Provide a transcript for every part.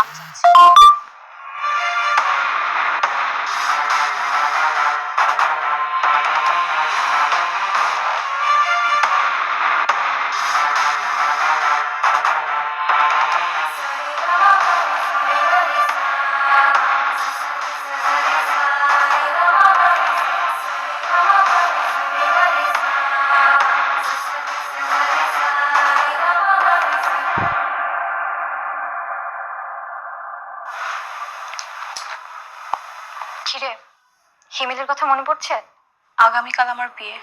আমি যাচ্ছি। কিরে, হিমেলের কথা মনে পড়ছে? আগামীকাল আমার বিয়ে,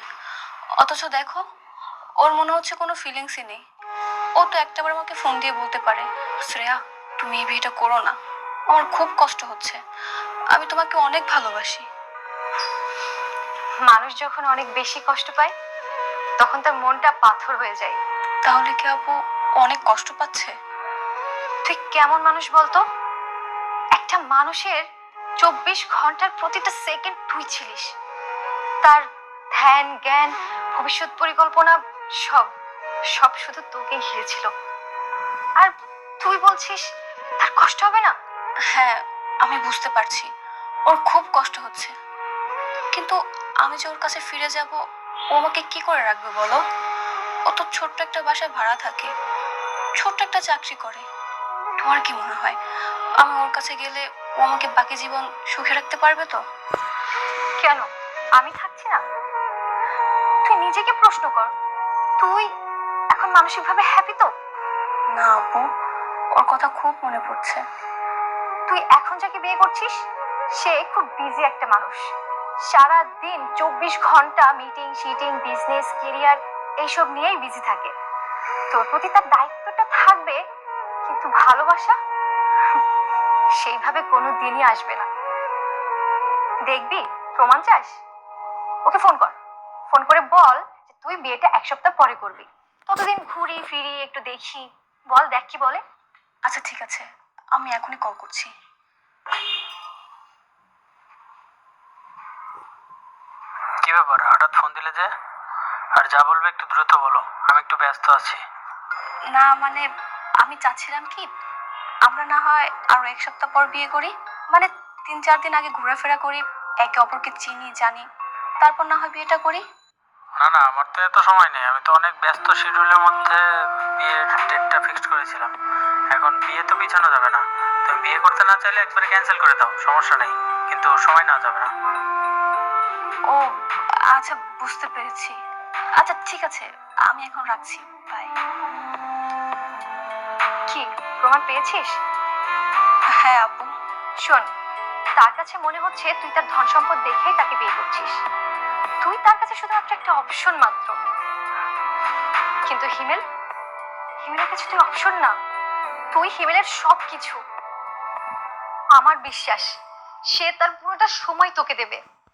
অথচ দেখো ওর মনে হচ্ছে কোনো ফিলিংসই নেই। ও তো একটাবার আমাকে ফোন দিয়ে বলতে পারে, শ্রেয়া তুমি এই বিয়েটা করো না, আমার খুব কষ্ট হচ্ছে, আমি তোমাকে অনেক ভালোবাসি। মানুষ যখন অনেক বেশি কষ্ট পায় তখন তার মনটা পাথর হয়ে যায়। তাহলে কি আপু ও অনেক কষ্ট পাচ্ছে? তুই কেমন মানুষ বলতো? একটা মানুষের 24 ঘন্টার প্রতিটা সেকেন্ড তুই ছিলিস। তার ধ্যান জ্ঞান ভবিষ্যৎ পরিকল্পনা সব সব শুধু তোকেই ঘিরেছিল। আর তুই বলছিস তার কষ্ট হবে না? হ্যাঁ, আমি বুঝতে পারছি ওর খুব কষ্ট হচ্ছে, কিন্তু আমি যে ওর কাছে ফিরে যাব, ও আমাকে কি করে রাখবে বলো? ও তো ছোট্ট একটা বাসায় ভাড়া থাকে, ছোট্ট একটা চাকরি করে। তোমার কি মনে হয় আমি ওর কাছে গেলে ও আমাকে বাকি জীবন সুখে রাখতে পারবে তো? কেন আমি থাকছি না? তুই নিজেকে প্রশ্ন কর, তুই এখন মানসিকভাবে হ্যাপি তো? না আপু, ওর কথা খুব মনে পড়ছে। তুই এখন যাকে বিয়ে করছিস সে খুব বিজি একটা মানুষ। সারা দিন 24 ঘন্টা মিটিং শিটিং বিজনেস কেরিয়ার এইসব নিয়েই বিজি থাকে। তোর প্রতি তার দায়িত্বটা থাকবে, কিন্তু ভালোবাসা সেইভাবে কোনো দিনই আসবে না। দেখবি প্রমাণ চাস? ওকে ফোন কর, ফোন করে বল যে তুই বিয়েটা 1 সপ্তাহ পরে করবি। ততদিন ঘুরি ফিরি একটু দেখি, বল দেখ কি বলে। আচ্ছা ঠিক আছে, আমি এখনই কল করছি। কি ব্যাপার, হঠাৎ ফোন দিলে যে? আর যা বলবে একটু দ্রুত বলো, আমি একটু ব্যস্ত আছি। না মানে আমি চাচ্ছিলাম কি, আমরা না হয় আরো 1 সপ্তাহ পর বিয়ে করি, মানে 3-4 দিন আগে ঘোরাফেরা করি, একে অপরকে চিনি জানি, তারপর না হয় বিয়েটা করি। না না, আমার তো এত সময় নেই, আমি তো অনেক ব্যস্ত শিডিউলের মধ্যে বিয়ের ডেটটা ফিক্সড করেছিলাম। এখন বিয়ে তো পিছানো যাবে না, তুমি বিয়ে করতে না চাইলে একবারে ক্যান্সেল করে দাও, সমস্যা নেই, কিন্তু সময় নেওয়া যাবে না। ও আচ্ছা, বুঝতে পেরেছি। আচ্ছা ঠিক আছে, আমি এখন রাখছি, বাই। কি প্রমাণ পেয়েছিস? হ্যাঁ আপু। শোন, তার কাছে মনে হচ্ছে তুই তার ধন সম্পদ দেখেই তাকে বিয়ে করছিস। তুই তার কাছে শুধুমাত্র একটা অপশন মাত্র। কিন্তু হিমেলের কাছে তুই অপশন না, তুই হিমেলের সবকিছু। আমার বিশ্বাস সে তার পুরোটা সময় তোকে দেবে।